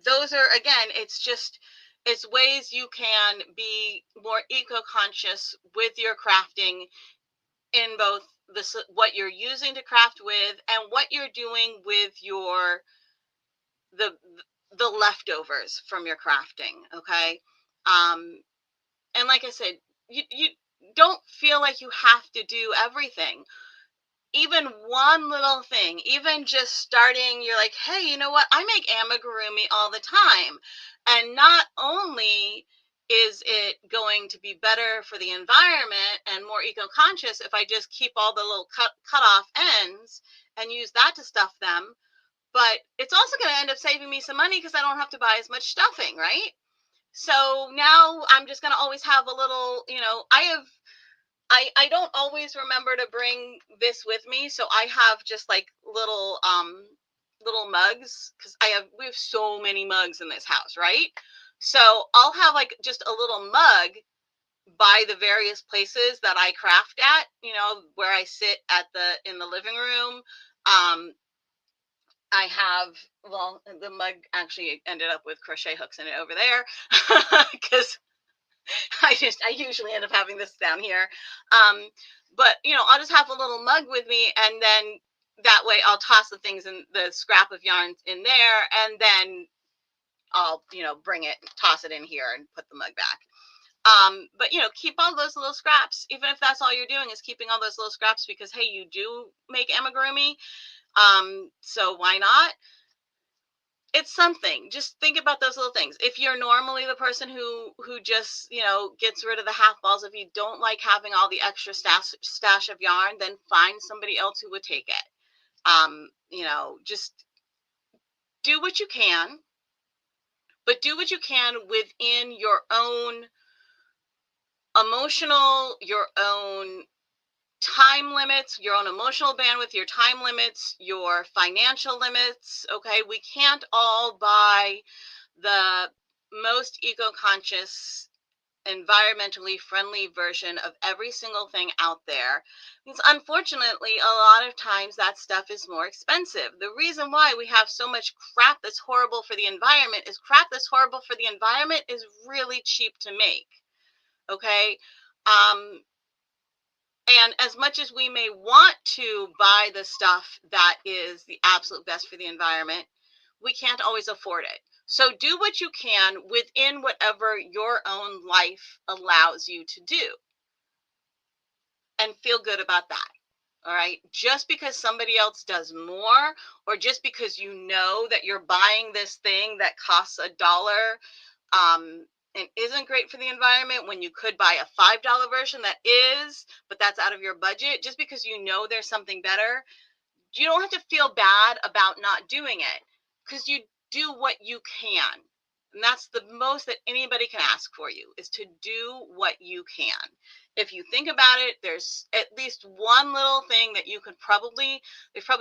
those are, again, it's ways you can be more eco-conscious with your crafting, in both what you're using to craft with and what you're doing with the the leftovers from your crafting. Okay. And like I said, you don't feel like you have to do everything. Even one little thing, even just starting, you're like, hey, you know what, I make amigurumi all the time, and not only is it going to be better for the environment and more eco-conscious if I just keep all the little cut off ends and use that to stuff them, but it's also going to end up saving me some money because I don't have to buy as much stuffing, right? So now I'm just going to always have a little, I don't always remember to bring this with me, so I have just like little mugs, because we have so many mugs in this house, right? So I'll have like just a little mug by the various places that I craft at, where I sit in the living room. I have, well, the mug actually ended up with crochet hooks in it over there, because I usually end up having this down here. But I'll just have a little mug with me, and then that way I'll toss the things in the scrap of yarn in there, and then I'll, bring it, toss it in here and put the mug back. But keep all those little scraps, even if that's all you're doing is keeping all those little scraps, because hey, you do make amigurumi. So why not? It's something. Just think about those little things. If you're normally the person who just, gets rid of the half balls, if you don't like having all the extra stash of yarn, then find somebody else who would take it. Just do what you can, but do what you can within your own your own time limits, your own emotional bandwidth, your time limits, your financial limits. Okay. We can't all buy the most eco-conscious, environmentally friendly version of every single thing out there. Because unfortunately, a lot of times that stuff is more expensive. The reason why we have so much crap that's horrible for the environment is crap that's horrible for the environment is really cheap to make. Okay. And as much as we may want to buy the stuff that is the absolute best for the environment, we can't always afford it. So do what you can within whatever your own life allows you to do, and feel good about that. All right. Just because somebody else does more, or just because that you're buying this thing that costs $1, and isn't great for the environment, when you could buy a $5 version that is, but that's out of your budget, just because there's something better, you don't have to feel bad about not doing it, because you do what you can. And that's the most that anybody can ask for you, is to do what you can. If you think about it, there's at least one little thing that there's probably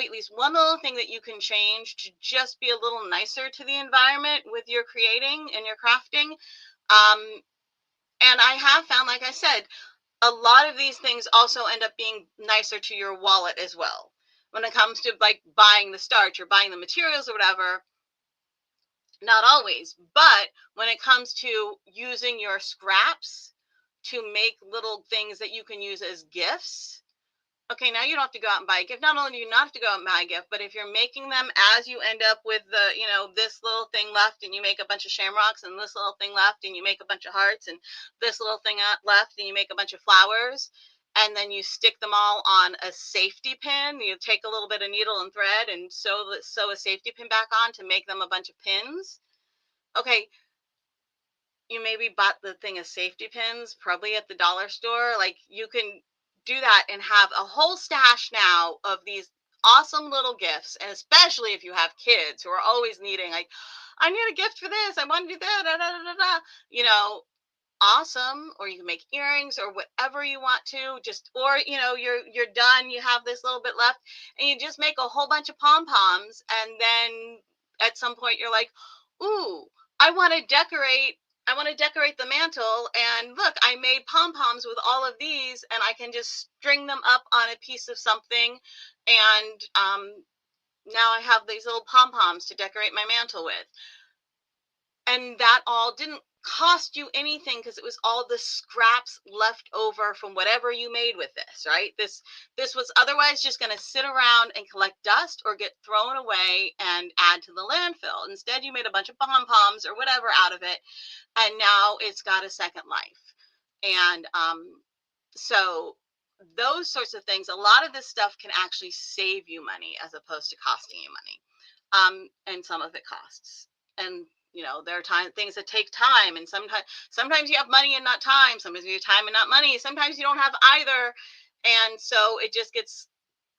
at least one little thing that you can change to just be a little nicer to the environment with your creating and your crafting. And I have found, like I said, a lot of these things also end up being nicer to your wallet as well. When it comes to like buying the starch or buying the materials or whatever, not always, but when it comes to using your scraps to make little things that you can use as gifts, okay, now you don't have to go out and buy a gift. Not only do you not have to go out and buy a gift, but if you're making them as you end up with the, this little thing left and you make a bunch of shamrocks, and this little thing left and you make a bunch of hearts, and this little thing left and you make a bunch of flowers, and then you stick them all on a safety pin. You take a little bit of needle and thread and sew a safety pin back on to make them a bunch of pins. Okay, you maybe bought the thing of safety pins, probably at the dollar store. Like, you can do that and have a whole stash now of these awesome little gifts. And especially if you have kids who are always needing, like, I need a gift for this, I want to do that, da, da, da, da, da. Awesome. Or you can make earrings or whatever you want to. Just, or you're done, you have this little bit left, and you just make a whole bunch of pom-poms, and then at some point you're like, ooh, I want to decorate the mantle, and look, I made pom-poms with all of these, and I can just string them up on a piece of something, and now I have these little pom-poms to decorate my mantle with. And that all didn't cost you anything, because it was all the scraps left over from whatever you made with this, right? This was otherwise just going to sit around and collect dust or get thrown away and add to the landfill. Instead, you made a bunch of pom-poms or whatever out of it, and now it's got a second life. And so those sorts of things, a lot of this stuff can actually save you money as opposed to costing you money. And some of it costs. And there are things that take time, and sometimes you have money and not time. Sometimes you have time and not money. Sometimes you don't have either, and so it just gets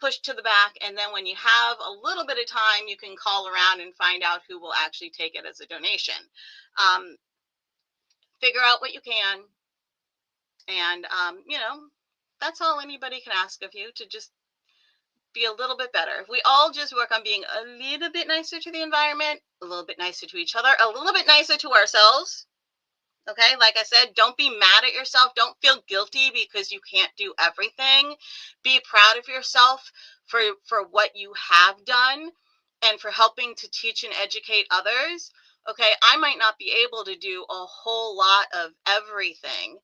pushed to the back. And then when you have a little bit of time, you can call around and find out who will actually take it as a donation. Figure out what you can, and that's all anybody can ask of you, to just be a little bit better. If we all just work on being a little bit nicer to the environment, a little bit nicer to each other, a little bit nicer to ourselves. Okay, like I said, don't be mad at yourself. Don't feel guilty because you can't do everything. Be proud of yourself for what you have done and for helping to teach and educate others. Okay, I might not be able to do a whole lot of everything.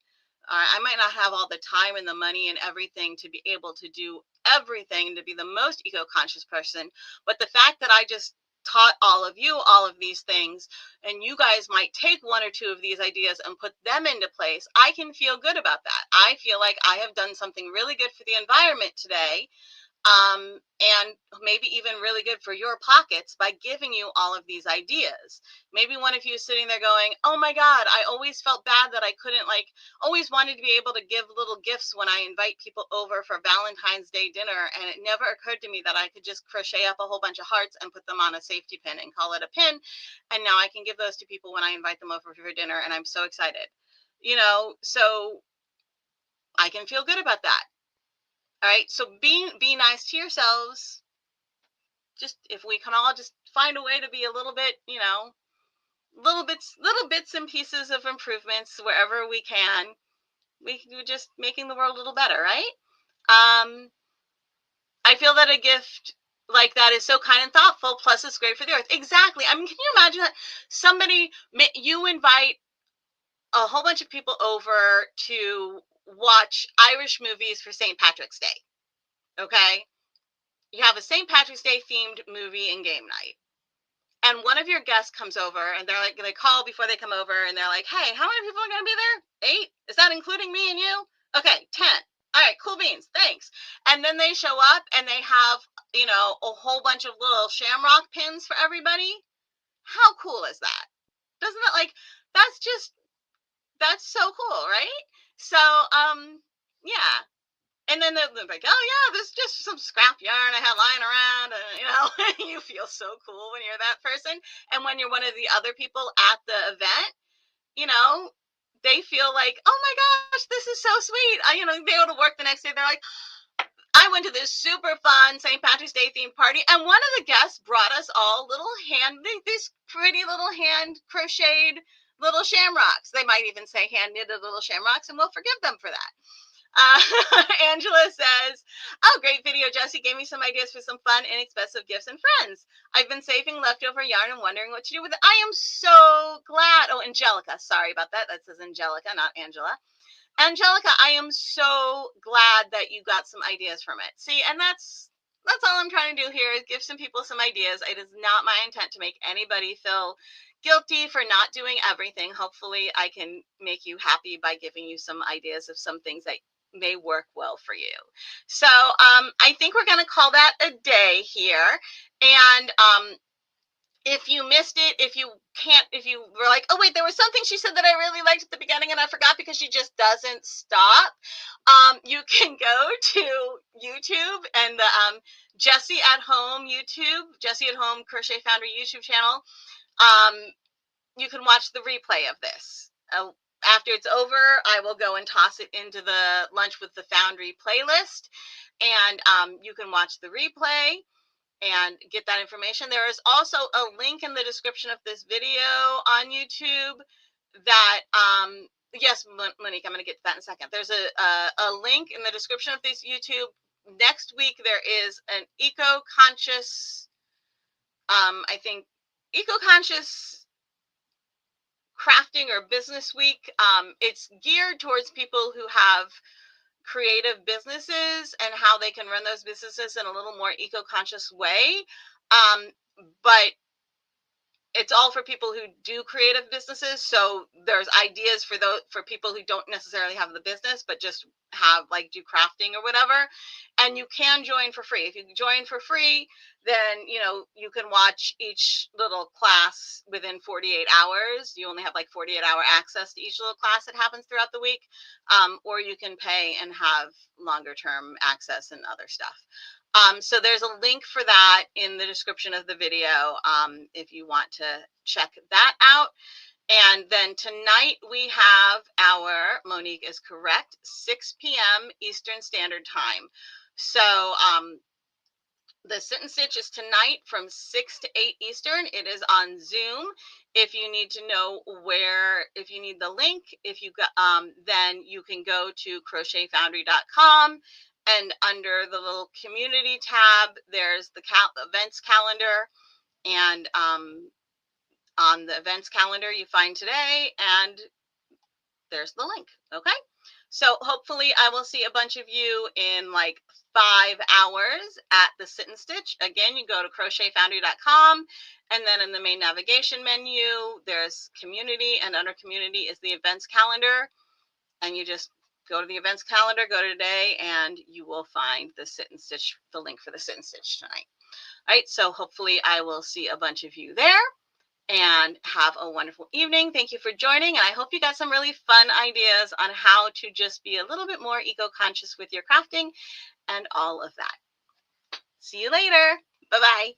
I might not have all the time and the money and everything to be able to do everything, to be the most eco-conscious person. But the fact that I just taught all of you all of these things, and you guys might take one or two of these ideas and put them into place, I can feel good about that. I feel like I have done something really good for the environment today, and maybe even really good for your pockets by giving you all of these ideas. Maybe one of you is sitting there going, oh my God, I always felt bad that I couldn't, always wanted to be able to give little gifts when I invite people over for Valentine's Day dinner. And it never occurred to me that I could just crochet up a whole bunch of hearts and put them on a safety pin and call it a pin. And now I can give those to people when I invite them over for dinner. And I'm so excited, so I can feel good about that. All right, so be nice to yourselves. Just, if we can all just find a way to be a little bit, little bits and pieces of improvements wherever we can, we're just making the world a little better, right? I feel that a gift like that is so kind and thoughtful, plus it's great for the earth. Exactly. I mean, can you imagine that you invite a whole bunch of people over to watch Irish movies for St. Patrick's Day? Okay, you have a St. Patrick's Day themed movie and game night, and one of your guests comes over, and they call before they come over, and they're like, hey, how many people are going to be there? 8? Is that including me and you? Okay, 10. All right, cool beans, thanks. And then they show up and they have, a whole bunch of little shamrock pins for everybody. How cool is that? Doesn't that, that's so cool, right? So, yeah. And then they're like, oh yeah, there's just some scrap yarn I had lying around. And, you feel so cool when you're that person. And when you're one of the other people at the event, they feel like, oh my gosh, this is so sweet. They go to work the next day. They're like, I went to this super fun St. Patrick's Day themed party, and one of the guests brought us all these pretty little hand crocheted little shamrocks. They might even say hand knitted little shamrocks, and we'll forgive them for that. Angela says, oh, great video. Jessie gave me some ideas for some fun, inexpensive gifts and friends. I've been saving leftover yarn and wondering what to do with it. I am so glad. Oh, Angelica. Sorry about that. That says Angelica, not Angela. Angelica, I am so glad that you got some ideas from it. See, and that's all I'm trying to do here is give some people some ideas. It is not my intent to make anybody feel guilty for not doing everything. Hopefully I can make you happy by giving you some ideas of some things that may work well for you. So I think we're going to call that a day here. And if you missed it, if you were like, oh wait, there was something she said that I really liked at the beginning and I forgot because she just doesn't stop, you can go to YouTube and the Jessie at Home Crochet Foundry YouTube channel. You can watch the replay of this. After it's over, I will go and toss it into the Lunch with the Foundry playlist, and you can watch the replay and get that information. There is also a link in the description of this video on YouTube that, yes, Monique, I'm going to get to that in a second. There's a link in the description of this YouTube. Next week, there is an eco-conscious, I think, eco-conscious crafting or business week. It's geared towards people who have creative businesses and how they can run those businesses in a little more eco-conscious way. But it's all for people who do creative businesses. So there's ideas for people who don't necessarily have the business, but just have do crafting or whatever. And you can join for free. If you join for free, then, you can watch each little class within 48 hours. You only have 48-hour access to each little class that happens throughout the week. Or you can pay and have longer term access and other stuff. So there's a link for that in the description of the video if you want to check that out. And then tonight we have our, Monique is correct, 6 p.m. Eastern Standard Time. So the Sit and Stitch is tonight from 6 to 8 Eastern. It is on Zoom. If you need to know if you need the link, then you can go to crochetfoundry.com. And under the little community tab, there's the events calendar. And on the events calendar, you find today, and there's the link. Okay. So hopefully I will see a bunch of you in 5 hours at the Sit and Stitch. Again, you go to crochetfoundry.com, and then in the main navigation menu, there's community, and under community is the events calendar. And you just go to the events calendar, go to today, and you will find the Sit and Stitch, the link for the Sit and Stitch tonight. All right, so hopefully I will see a bunch of you there, and have a wonderful evening. Thank you for joining, and I hope you got some really fun ideas on how to just be a little bit more eco-conscious with your crafting and all of that. See you later. Bye-bye.